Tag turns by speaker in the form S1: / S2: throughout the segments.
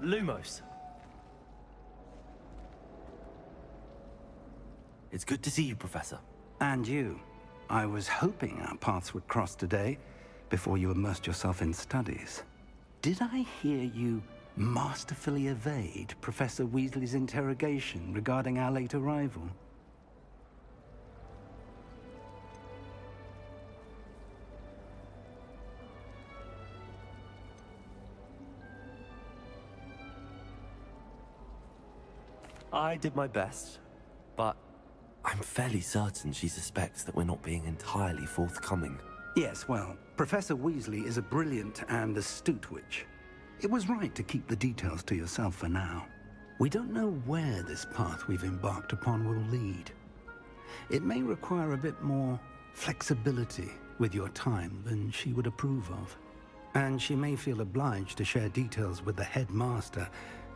S1: Lumos.
S2: It's good to see you, Professor.
S3: And you. I was hoping our paths would cross today, before you immersed yourself in studies. Did I hear you masterfully evade Professor Weasley's interrogation regarding our late arrival?
S2: I did my best, but I'm fairly certain she suspects that we're not being entirely forthcoming.
S3: Yes, well, Professor Weasley is a brilliant and astute witch. It was right to keep the details to yourself for now. We don't know where this path we've embarked upon will lead. It may require a bit more flexibility with your time than she would approve of. And she may feel obliged to share details with the headmaster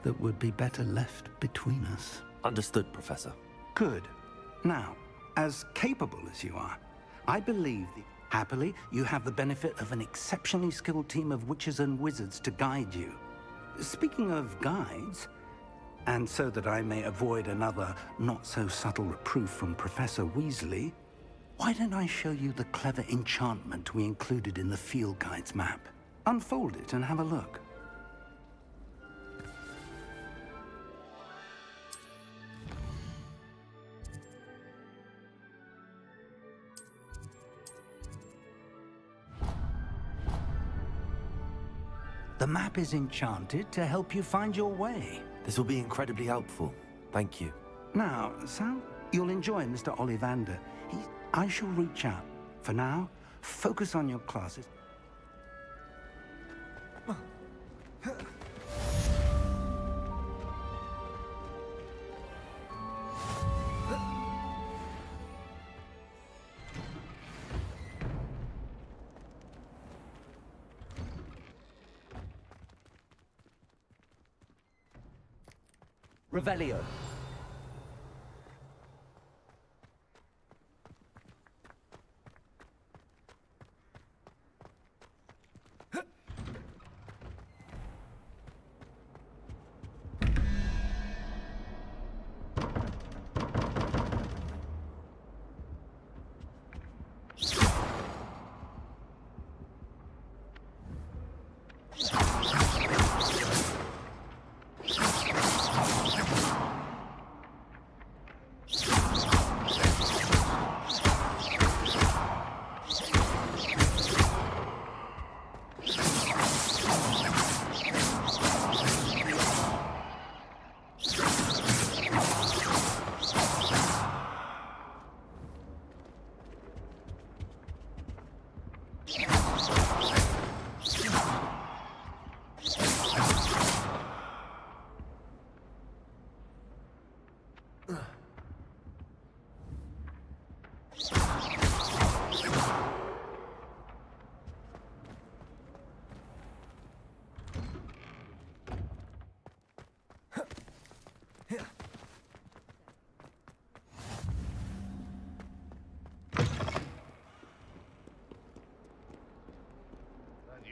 S3: that would be better left between us.
S2: Understood, Professor.
S3: Good. Now, as capable as you are, I believe that happily you have the benefit of an exceptionally skilled team of witches and wizards to guide you. Speaking of guides, and so that I may avoid another not-so-subtle reproof from Professor Weasley, why don't I show you the clever enchantment we included in the field guide's map? Unfold it and have a look. The map is enchanted to help you find your way.
S2: This will be incredibly helpful. Thank you.
S3: Now, Sal, you'll enjoy Mr. Ollivander. I shall reach out. For now, focus on your classes.
S1: Revelio.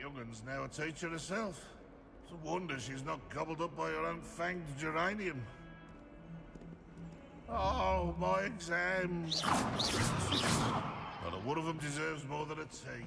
S4: Youngun's now a teacher herself. It's a wonder she's not gobbled up by her own fanged geranium. Oh, my exams. Not a one of them deserves more than a tea.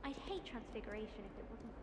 S1: I'd hate transfiguration if it wasn't.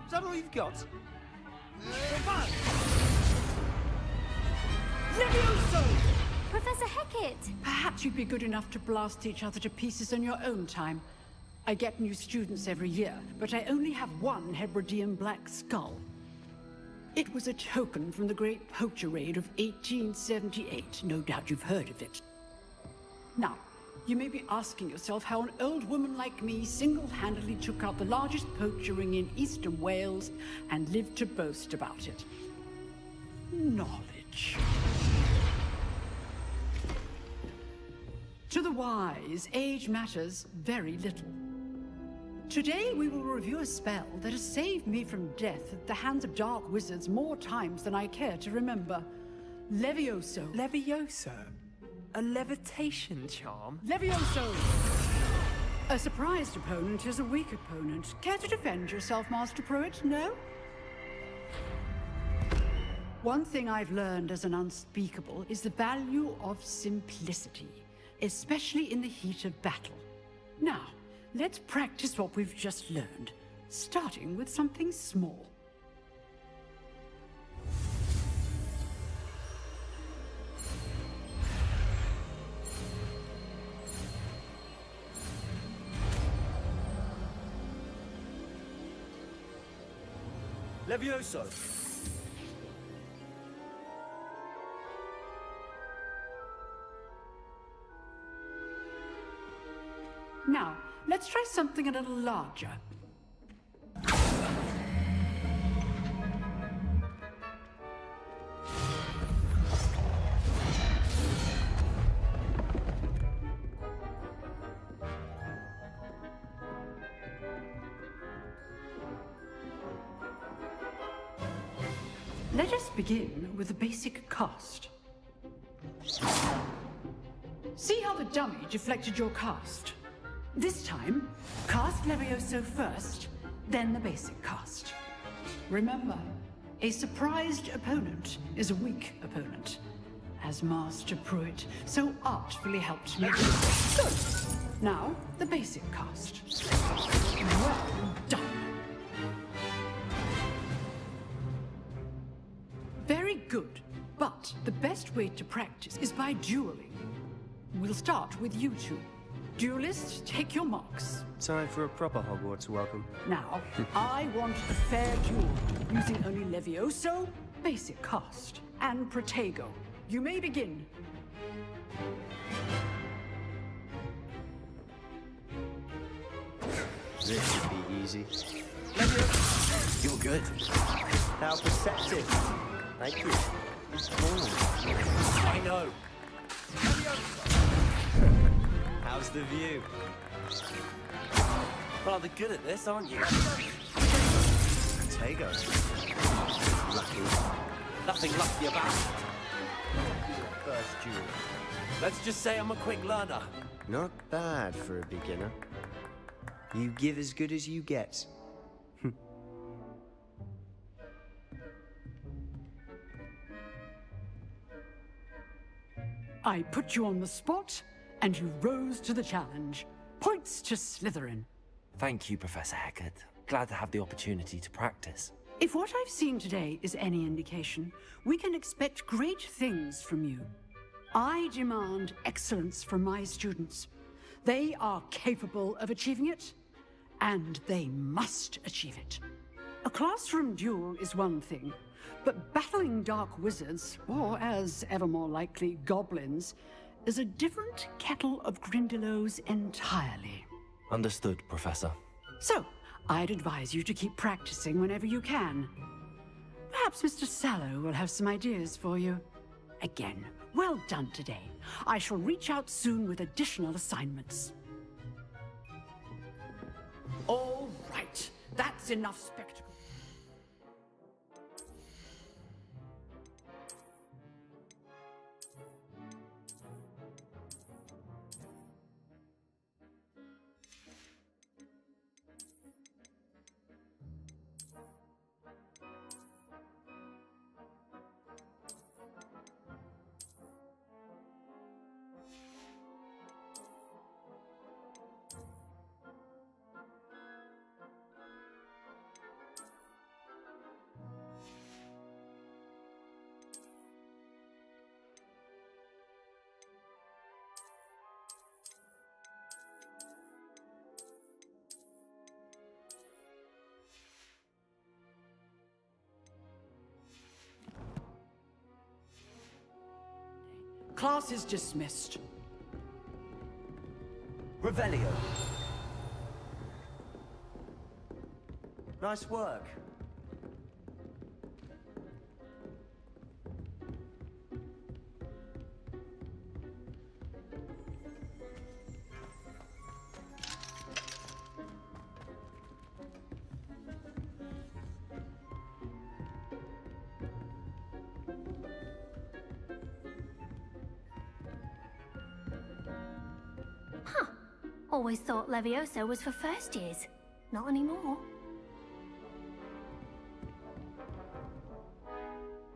S5: Is that all you've got?
S6: Levioso!
S1: Professor Hecat!
S6: Perhaps you'd be good enough to blast each other to pieces on your own time. I get new students every year, but I only have one Hebridean black skull. It was a token from the Great Poacher Raid of 1878. No doubt you've heard of it. Now, you may be asking yourself how an old woman like me single-handedly took out the largest poacher ring in eastern Wales and lived to boast about it. Knowledge. To the wise, age matters very little. Today we will review a spell that has saved me from death at the hands of dark wizards more times than I care to remember. Levioso.
S5: Levioso? A levitation charm?
S6: Levioso! A surprised opponent is a weak opponent. Care to defend yourself, Master Pruitt? No? One thing I've learned as an unspeakable is the value of simplicity, especially in the heat of battle. Now, let's practice what we've just learned, starting with something small.
S5: Levioso!
S6: Now, let's try something a little larger. Let us begin with the basic cast. See how the dummy deflected your cast? This time, cast Levioso first, then the basic cast. Remember, a surprised opponent is a weak opponent, as Master Pruitt so artfully helped me do. Good! Now, the basic cast. Well done. Very good. But the best way to practice is by dueling. We'll start with you two. Duelists, take your marks.
S7: Time for a proper Hogwarts welcome.
S6: Now, I want a fair duel, using only Levioso, basic cast, and Protego. You may begin.
S7: This should be easy.
S2: You're good.
S7: How perceptive. Thank you.
S2: I know.
S7: How's the view?
S2: Rather good at this, aren't you?
S7: Tego. Lucky.
S2: Nothing lucky about it.
S7: First duel.
S2: Let's just say I'm a quick learner.
S7: Not bad for a beginner. You give as good as you get.
S6: I put you on the spot, and you rose to the challenge. Points to Slytherin.
S2: Thank you, Professor Hecat. Glad to have the opportunity to practice.
S6: If what I've seen today is any indication, we can expect great things from you. I demand excellence from my students. They are capable of achieving it, and they must achieve it. A classroom duel is one thing, but battling dark wizards, or as ever more likely, goblins, is a different kettle of Grindylows entirely.
S2: Understood, Professor.
S6: So, I'd advise you to keep practicing whenever you can. Perhaps Mr. Sallow will have some ideas for you. Again, well done today. I shall reach out soon with additional assignments. All right, that's enough spectacle. Class is dismissed.
S7: Revelio. Nice work.
S1: Always thought Levioso was for first years. Not anymore.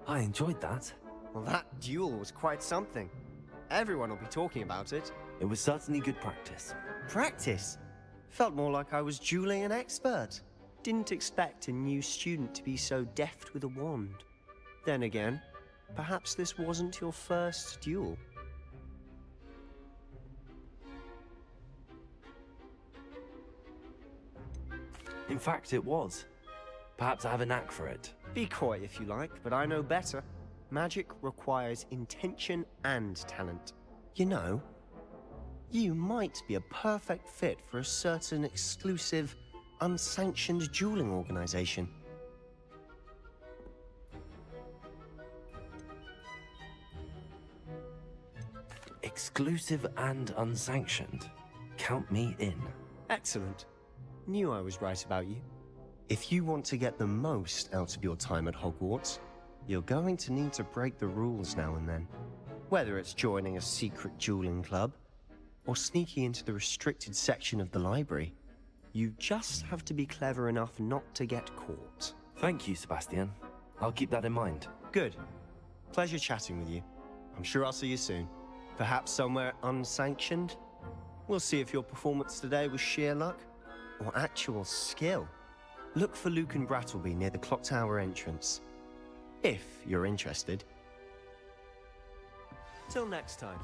S2: I enjoyed that.
S7: Well, that duel was quite something. Everyone will be talking about it.
S2: It was certainly good practice.
S7: Practice? Felt more like I was dueling an expert. Didn't expect a new student to be so deft with a wand. Then again, perhaps this wasn't your first duel.
S2: In fact, it was. Perhaps I have a knack for it.
S7: Be coy if you like, but I know better. Magic requires intention and talent. You know, you might be a perfect fit for a certain exclusive, unsanctioned dueling organization.
S2: Exclusive and unsanctioned. Count me in.
S7: Excellent. Knew I was right about you. If you want to get the most out of your time at Hogwarts, you're going to need to break the rules now and then. Whether it's joining a secret dueling club, or sneaking into the restricted section of the library, you just have to be clever enough not to get caught.
S2: Thank you, Sebastian. I'll keep that in mind.
S7: Good. Pleasure chatting with you. I'm sure I'll see you soon. Perhaps somewhere unsanctioned? We'll see if your performance today was sheer luck or actual skill. Look for Luke and Brattleby near the clock tower entrance, if you're interested.
S5: Till next time.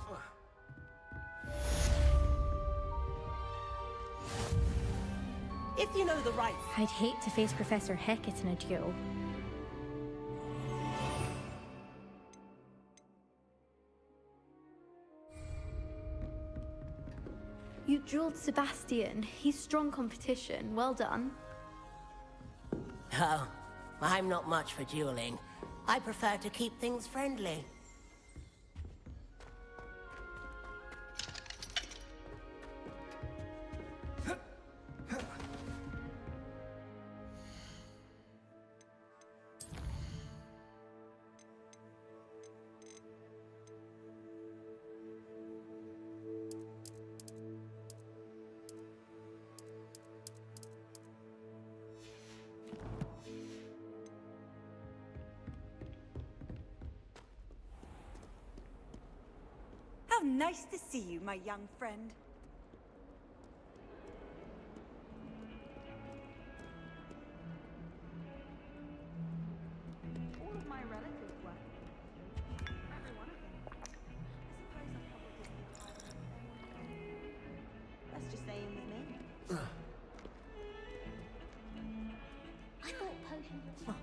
S8: If you know the right...
S9: I'd hate to face Professor Hecat in a duel.
S10: You drilled Sebastian. He's strong competition. Well done.
S8: Oh, I'm not much for dueling. I prefer to keep things friendly.
S11: How nice to see you, my young friend. All of my relatives work in the industry. Every one of them. I suppose I probably didn't. Let's just say in with me.
S1: I thought potions were fun.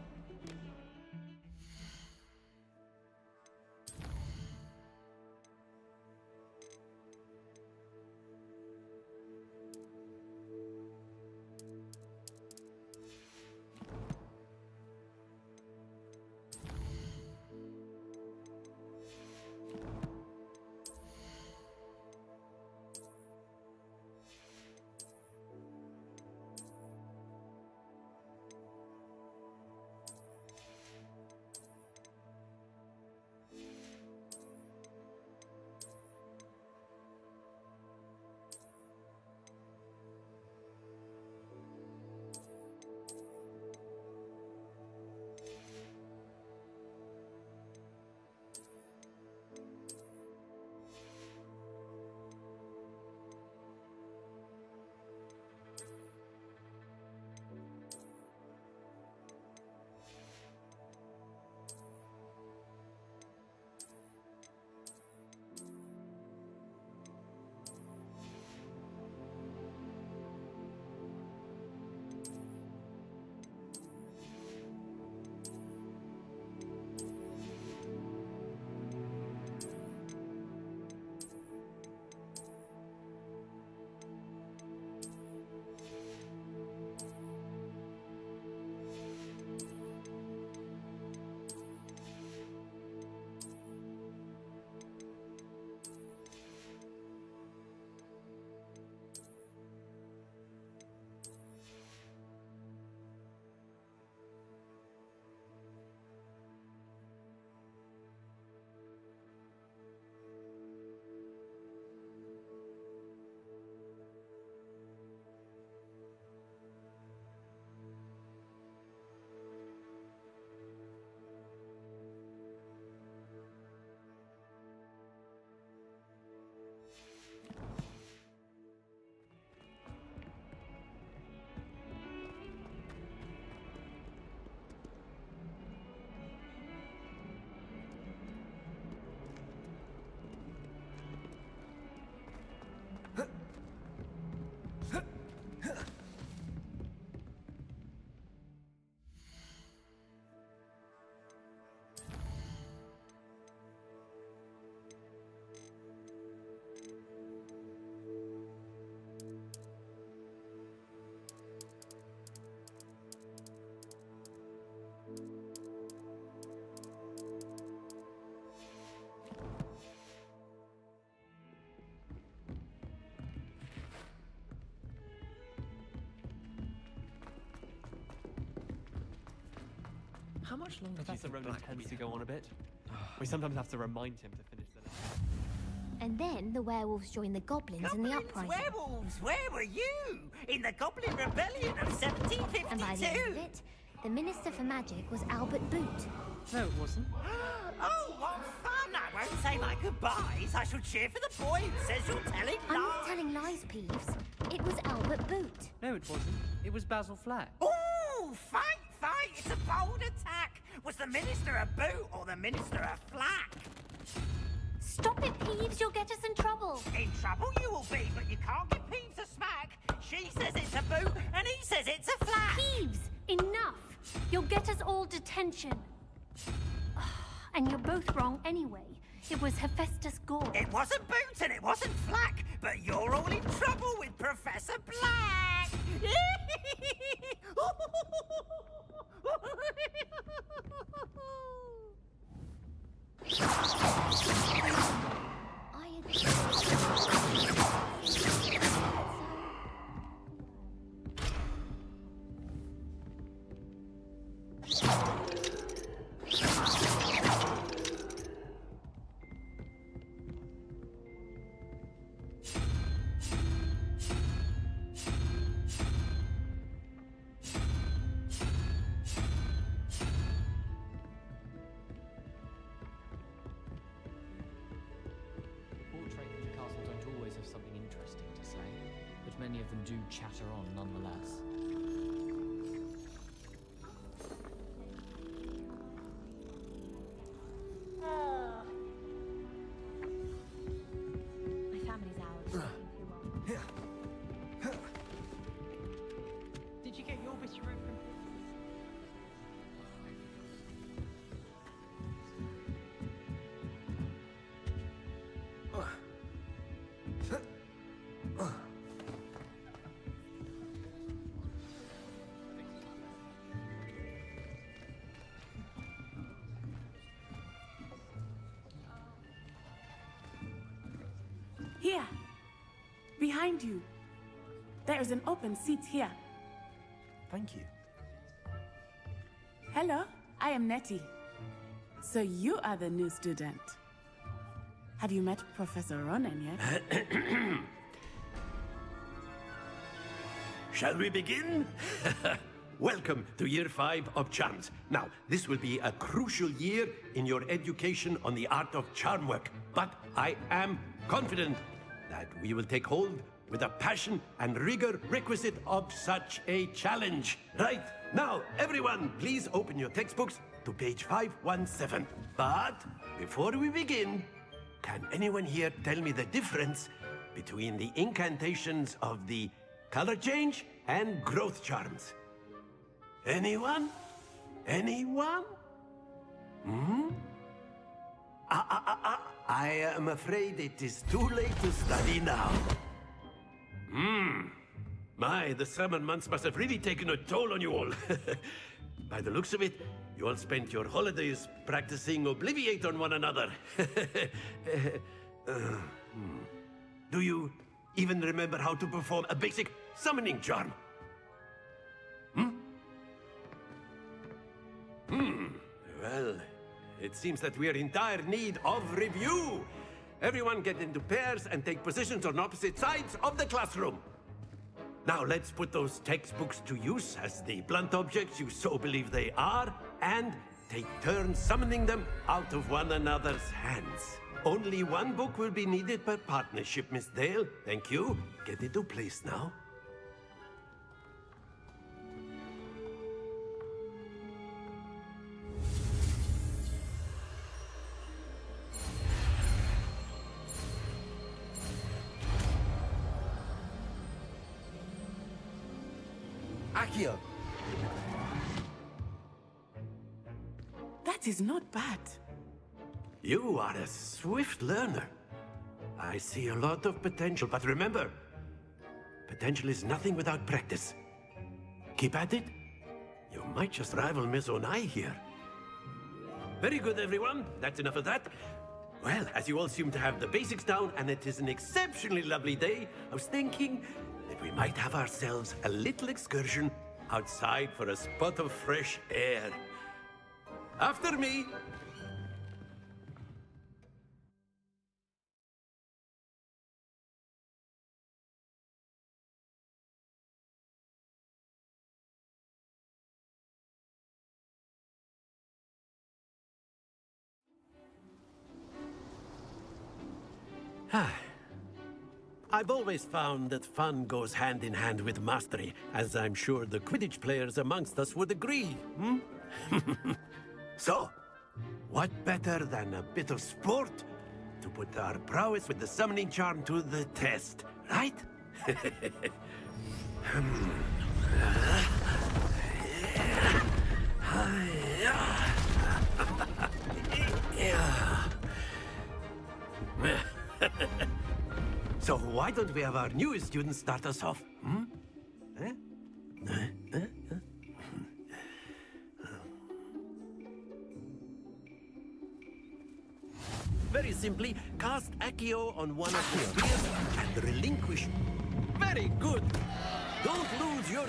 S5: How much longer do you think Ronan tends to go on a bit? We sometimes have to remind him to finish the lesson.
S1: And then the werewolves joined the goblins in the uprising.
S8: Werewolves! Where were you? In the Goblin Rebellion of 1752?
S1: And by the end of it, The Minister for Magic was Albert Boot.
S5: No, it wasn't.
S12: Oh, what fun! I won't say my goodbyes. I shall cheer for the boy who says you're telling lies.
S1: I'm not telling lies, Peeves. It was Albert Boot.
S5: No, it wasn't. It was Basil Flack.
S12: Ooh, fight! It's a bold attack. Was the Minister a boot or the Minister a flack?
S1: Stop it, Peeves. You'll get us in trouble.
S12: In trouble you will be, but you can't give Peeves a smack. She says it's a boot, and he says it's a flack.
S1: Peeves, enough. You'll get us all detention. And you're both wrong anyway. It was Hephaestus Gore.
S12: It wasn't boot and it wasn't flack, but you're all in trouble with Professor Black.
S5: Portraits of the castle don't always have something interesting to say, but many of them do chatter on nonetheless.
S11: My family's out.
S6: Did you get your bit of room from...
S13: Here, behind you. There is an open seat here.
S2: Thank you.
S13: Hello, I am Nettie. So you are the new student. Have you met Professor Ronan yet?
S14: Shall we begin? Welcome to Year 5 of Charms. Now, this will be a crucial year in your education on the art of charm work, but I am confident that we will take hold with the passion and rigor requisite of such a challenge. Right, now, everyone, please open your textbooks to page 517. But before we begin, can anyone here tell me the difference between the incantations of the color change and growth charms? Anyone? Anyone? I am afraid it is too late to study now. My, the summer months must have really taken a toll on you all. By the looks of it, you all spent your holidays practicing Obliviate on one another. Do you even remember how to perform a basic summoning charm? Well, it seems that we are in dire need of review. Everyone get into pairs and take positions on opposite sides of the classroom. Now let's put those textbooks to use as the blunt objects you so believe they are, and take turns summoning them out of one another's hands. Only one book will be needed per partnership, Miss Dale. Thank you. Get into place now.
S2: Accio!
S13: That is not bad.
S14: You are a swift learner. I see a lot of potential, but remember, potential is nothing without practice. Keep at it. You might just rival Miss Onai here. Very good, everyone. That's enough of that. Well, as you all seem to have the basics down, and it is an exceptionally lovely day, I was thinking that we might have ourselves a little excursion outside for a spot of fresh air. After me! I've always found that fun goes hand in hand with mastery, as I'm sure the Quidditch players amongst us would agree, hmm? So, what better than a bit of sport to put our prowess with the summoning charm to the test, right? So why don't we have our newest student start us off? Hmm? Very simply, cast Accio on one of the spheres and relinquish. Very good. Don't lose your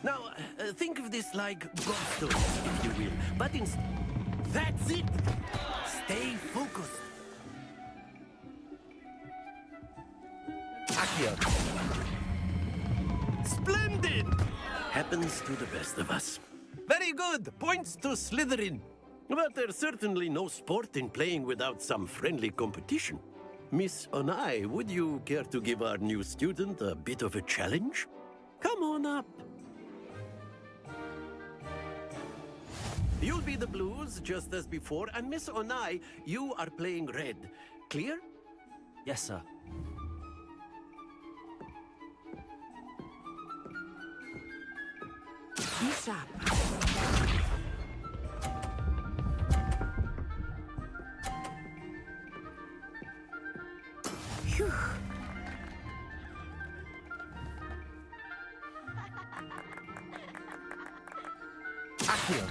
S14: Now, think of this like gobstones, if you will. But that's it. Stay focused. Accio. Splendid! Happens to the best of us. Very good. Points to Slytherin. But there's certainly no sport in playing without some friendly competition. Miss Onai, would you care to give our new student a bit of a challenge? Come on up. You'll be the blues, just as before, and Miss Onai, you are playing red. Clear?
S2: Yes, sir.
S13: Be sharp. Phew.
S14: Accio.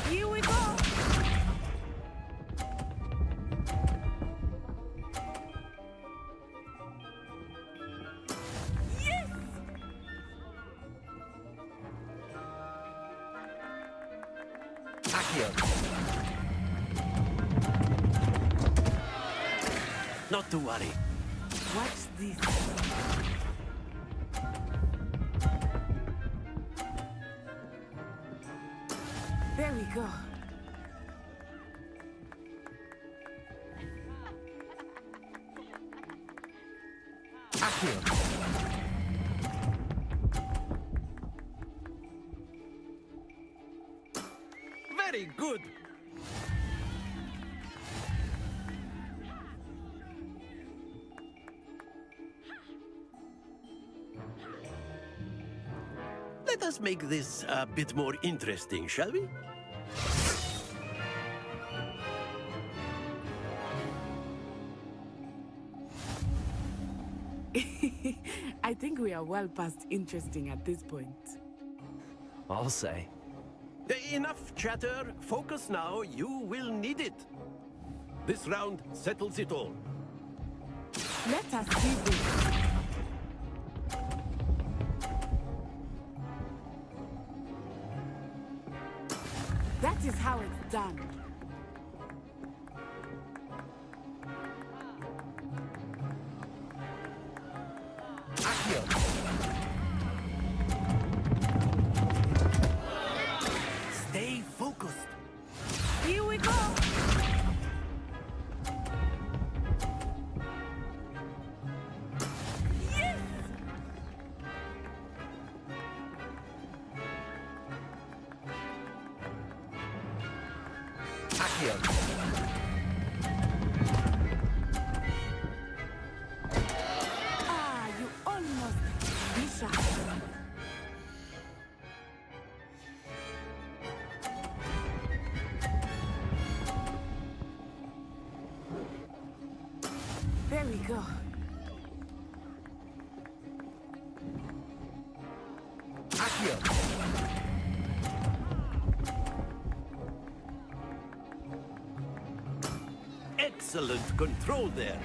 S13: Here we go. Yes!
S14: Accio. Not to worry.
S13: Watch this. There we go.
S14: Accio. Very good. Let us make this a bit more interesting, shall we?
S13: I think we are well past interesting at this point.
S2: I'll say.
S14: Enough chatter. Focus now. You will need it. This round settles it all.
S13: Let us see this. That is how it's done.
S14: Accio. Stay focused.
S13: Here we go. Yes!
S14: Accio.
S13: Ah, you almost. Be sharp. There we go.
S14: Accio. Excellent control there.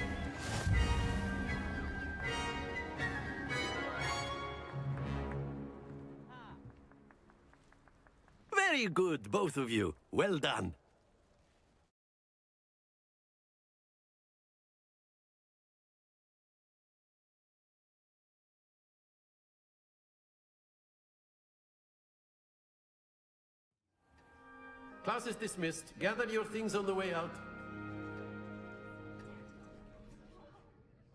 S14: Very good, both of you. Well done. class is dismissed. Gather your things on the way out.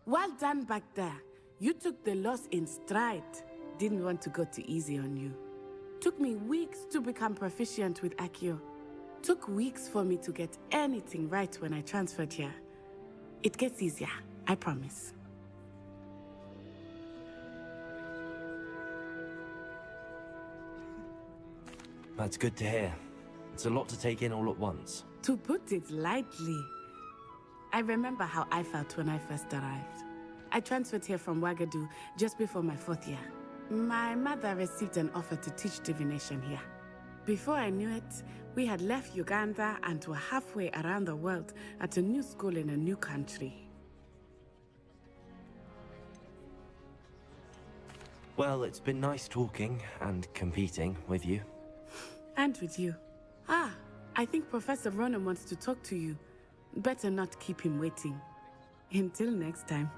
S13: Well done back there. You took the loss in stride. Didn't want to go too easy on you. Took me weeks to become proficient with Accio. Took weeks for me to get anything right when I transferred here. It gets easier, I promise.
S2: That's good to hear. It's a lot to take in all at once.
S13: To put it lightly, I remember how I felt when I first arrived. I transferred here from Wagadu just before my 4th year. My mother received an offer to teach divination here. Before I knew it, we had left Uganda and were halfway around the world at a new school in a new country.
S2: Well, it's been nice talking and competing with you.
S13: And with you. Ah, I think Professor Ronan wants to talk to you. Better not keep him waiting. Until next time.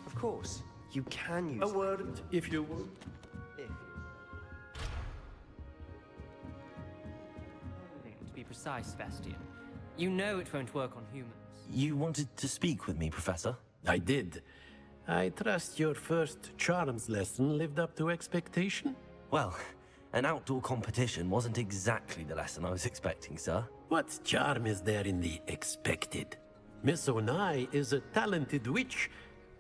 S7: Of course, you can use...
S14: A word, if you would.
S15: To be precise, Sebastian, you know it won't work on humans.
S2: You wanted to speak with me, Professor?
S14: I did. I trust your first charms lesson lived up to expectation?
S2: Well, an outdoor competition wasn't exactly the lesson I was expecting, sir.
S14: What charm is there in the expected? Miss Onai is a talented witch.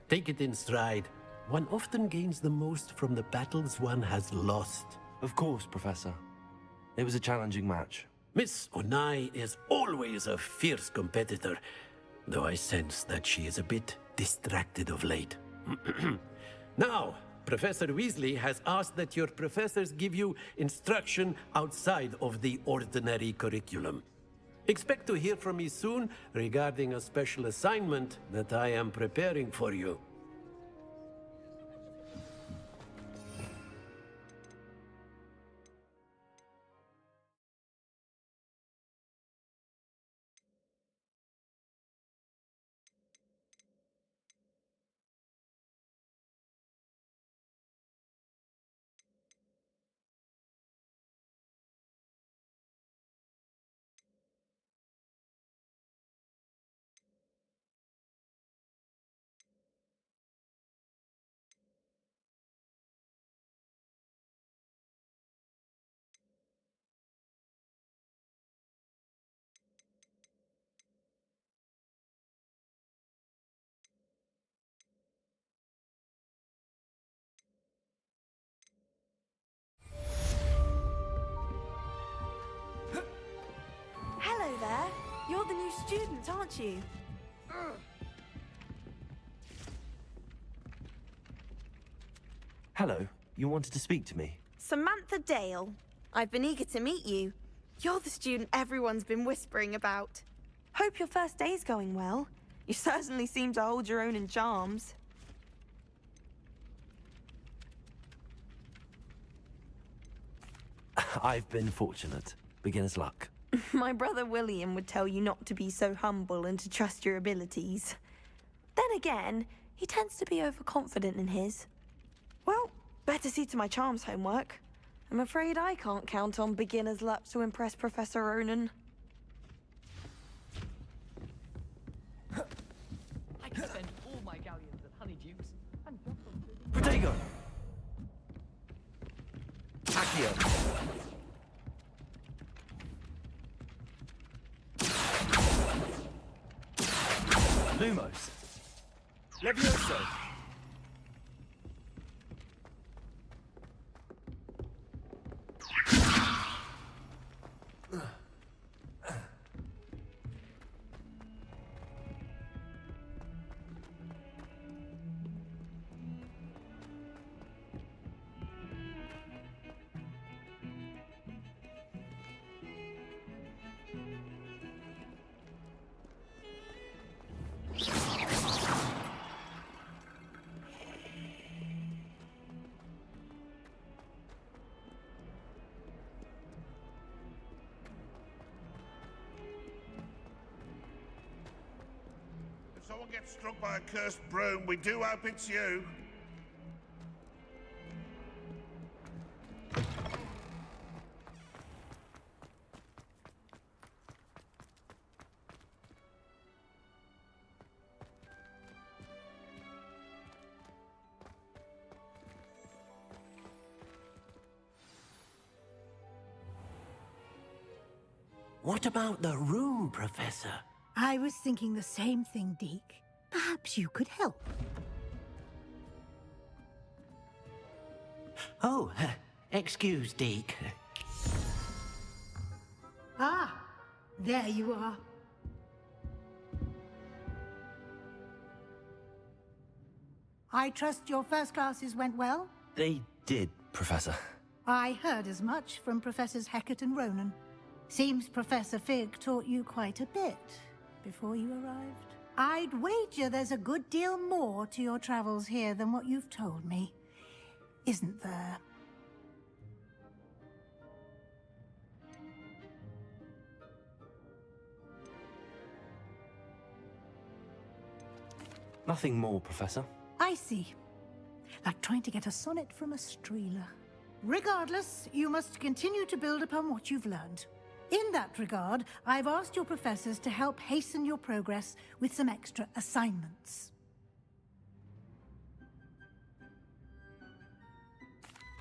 S14: Take it in stride. One often gains the most from the battles one has lost.
S2: Of course, Professor. It was a challenging match.
S14: Miss Onai is always a fierce competitor, though I sense that she is a bit distracted of late. Now, Professor Weasley has asked that your professors give you instruction outside of the ordinary curriculum. Expect to hear from me soon regarding a special assignment that I am preparing for you.
S11: Hello there. You're the new student, aren't you?
S2: Hello, you wanted to speak to me?
S11: Samantha Dale. I've been eager to meet you. You're the student everyone's been whispering about. Hope your first day's going well. You certainly seem to hold your own in charms.
S2: I've been fortunate. Beginner's luck.
S11: My brother William would tell you not to be so humble and to trust your abilities. Then again, he tends to be overconfident in his. Well, better see to my charms homework. I'm afraid I can't count on beginner's luck to impress Professor Ronan.
S5: I can spend all my galleons at Honeydukes and just on...
S2: Protego! Accio! Lumos! Levioso!
S4: If someone gets struck by a cursed broom, we do hope it's you.
S14: What about the room, Professor?
S16: I was thinking the same thing, Deke. Perhaps you could help.
S14: Oh, excuse, Deke.
S16: Ah, there you are. I trust your first classes went well?
S2: They did, Professor.
S16: I heard as much from Professors Hecat and Ronan. Seems Professor Fig taught you quite a bit before you arrived. I'd wager there's a good deal more to your travels here than what you've told me. Isn't there?
S2: Nothing more, Professor.
S16: I see. Like trying to get a sonnet from a streeler. Regardless, you must continue to build upon what you've learned. In that regard, I've asked your professors to help hasten your progress with some extra assignments.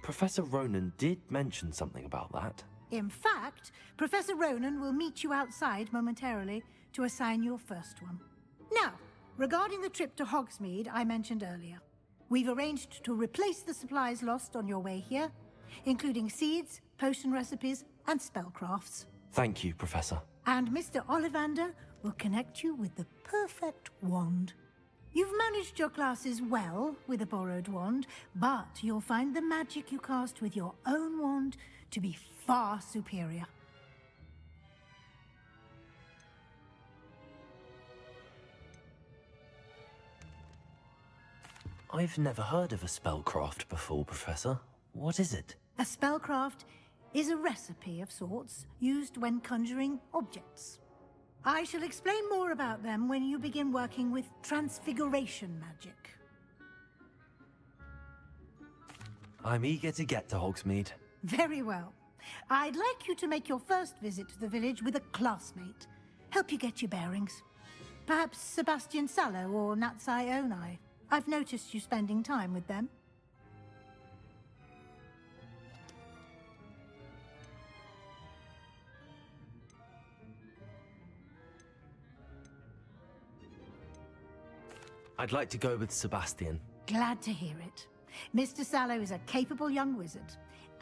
S2: Professor Ronan did mention something about that.
S16: In fact, Professor Ronan will meet you outside momentarily to assign your first one. Now, regarding the trip to Hogsmeade I mentioned earlier, we've arranged to replace the supplies lost on your way here, including seeds, potion recipes, and spellcrafts.
S2: Thank you, Professor.
S16: And Mr. Ollivander will connect you with the perfect wand. You've managed your classes well with a borrowed wand, but you'll find the magic you cast with your own wand to be far superior.
S2: I've never heard of a spellcraft before, Professor. What is it?
S16: A spellcraft is a recipe of sorts used when conjuring objects. I shall explain more about them when you begin working with transfiguration magic.
S2: I'm eager to get to Hogsmeade.
S16: Very well. I'd like you to make your first visit to the village with a classmate. Help you get your bearings. Perhaps Sebastian Sallow or Natsai Onai. I've noticed you spending time with them.
S2: I'd like to go with Sebastian.
S16: Glad to hear it. Mr. Sallow is a capable young wizard,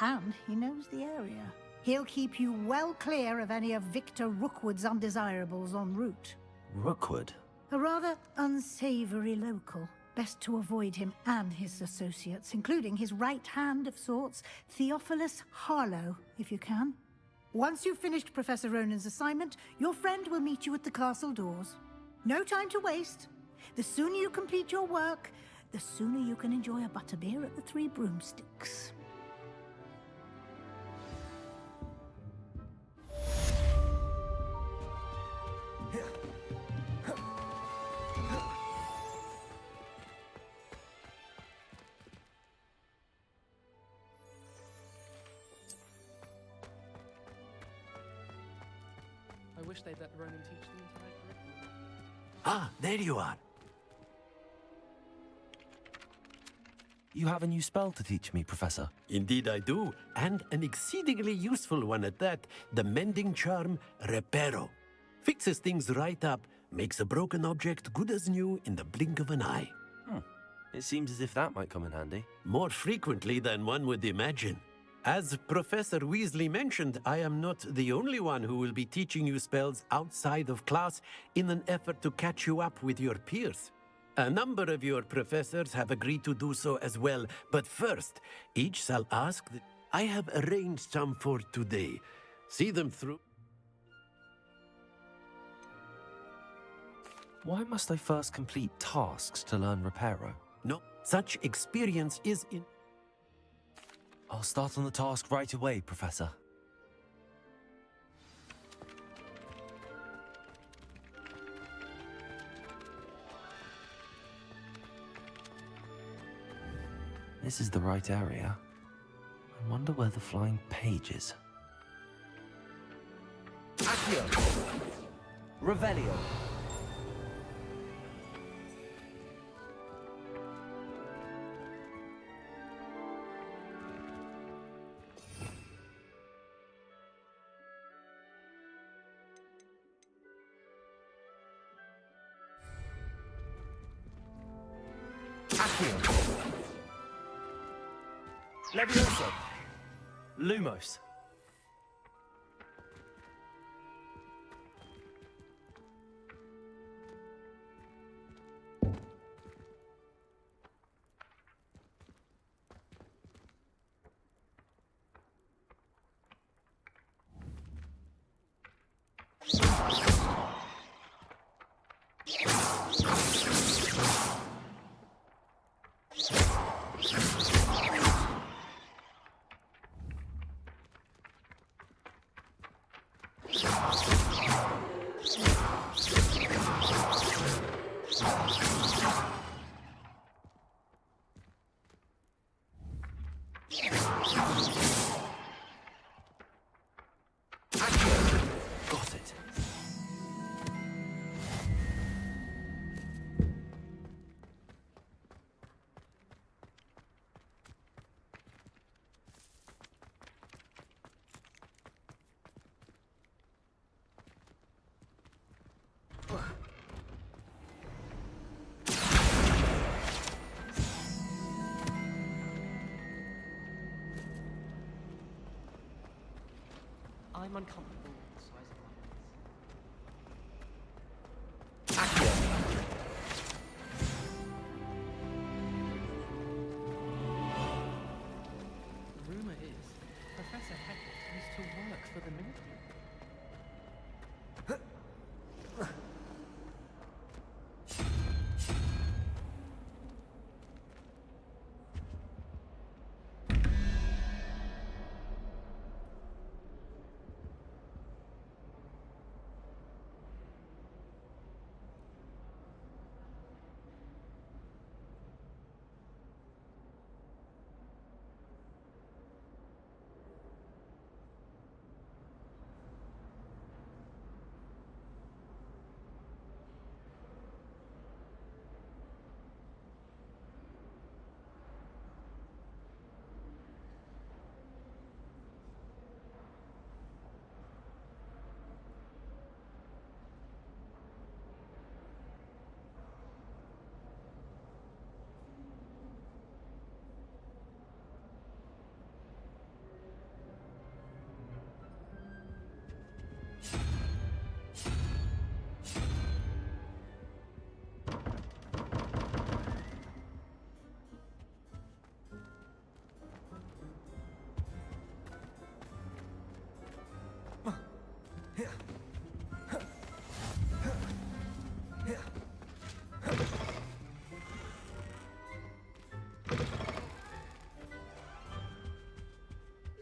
S16: and he knows the area. He'll keep you well clear of any of Victor Rookwood's undesirables en route.
S2: Rookwood?
S16: A rather unsavory local. Best to avoid him and his associates, including his right hand of sorts, Theophilus Harlow, if you can. Once you've finished Professor Ronan's assignment, your friend will meet you at the castle doors. No time to waste. The sooner you complete your work, the sooner you can enjoy a butterbeer at the Three Broomsticks.
S5: I wish they'd let Ronan teach the entire curriculum.
S14: Ah, there you are.
S2: You have a new spell to teach me, Professor.
S14: Indeed I do, and an exceedingly useful one at that. The mending charm, Reparo. Fixes things right up, makes a broken object good as new in the blink of an eye.
S2: It seems as if that might come in handy.
S14: More frequently than one would imagine. As Professor Weasley mentioned, I am not the only one who will be teaching you spells outside of class in an effort to catch you up with your peers. A number of your professors have agreed to do so as well, but first, each shall ask that I have arranged some for today. See them through.
S2: Why must I first complete tasks to learn Reparo?
S14: No, such experience is in...
S2: I'll start on the task right away, Professor. This is the right area. I wonder where the flying page is.
S17: Accio! Revelio!
S2: Accio. Levioso. Lumos. Got it.
S5: I'm uncomfortable with the size of my
S2: Accio.
S5: Rumor is, Professor Hackett used to work for the military.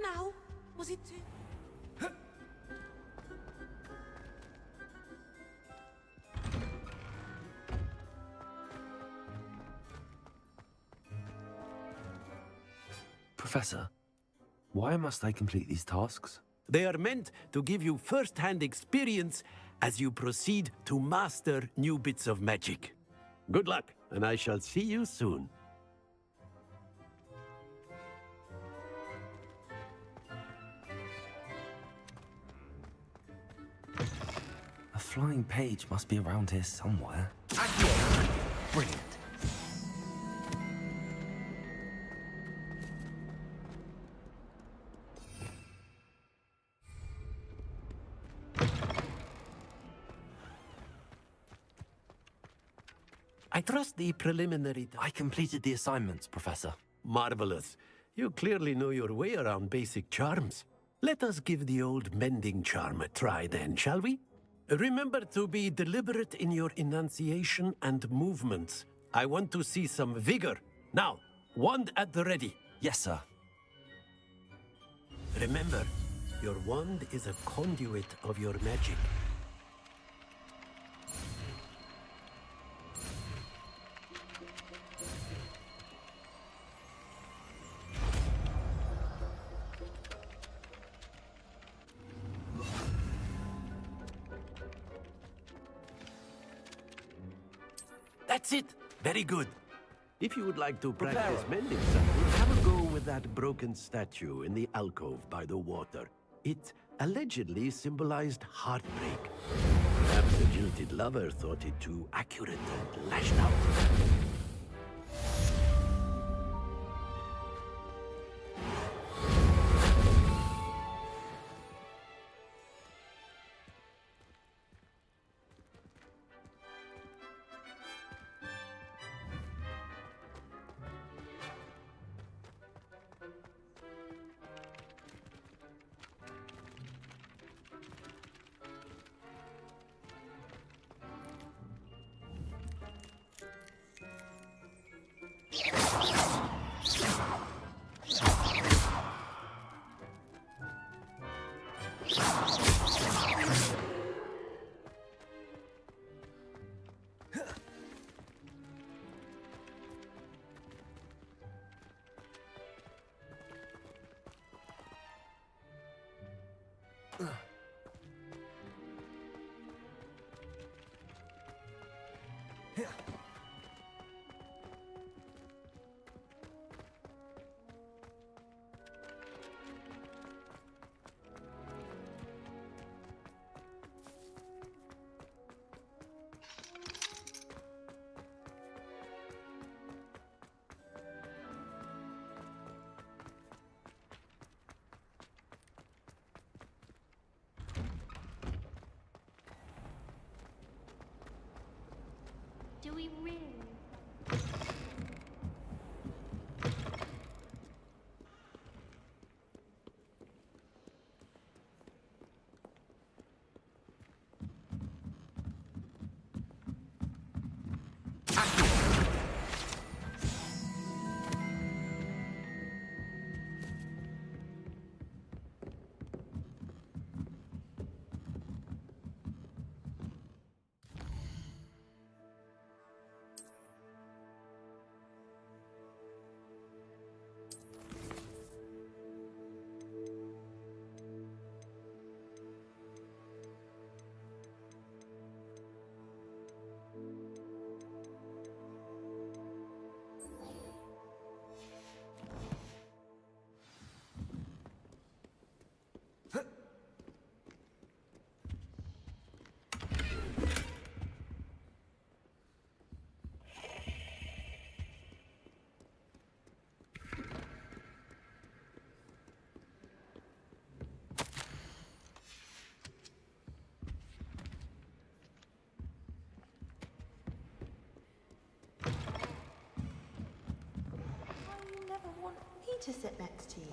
S11: Now, was it too...
S2: Professor, why must I complete these tasks?
S14: They are meant to give you first-hand experience as you proceed to master new bits of magic. Good luck, and I shall see you soon.
S2: A flying page must be around here somewhere. Brilliant.
S14: I trust the preliminary...
S2: I completed the assignments, Professor.
S14: Marvelous. You clearly know your way around basic charms. Let us give the old mending charm a try then, shall we? Remember to be deliberate in your enunciation and movements. I want to see some vigor. Now, wand at the ready.
S2: Yes, sir.
S14: Remember, your wand is a conduit of your magic. That's it! Very good. If you would like to practice mending something, have a go with that broken statue in the alcove by the water. It allegedly symbolized heartbreak. Perhaps the jilted lover thought it too accurate and lashed out.
S1: Do we really?
S11: You never want me to sit next to you.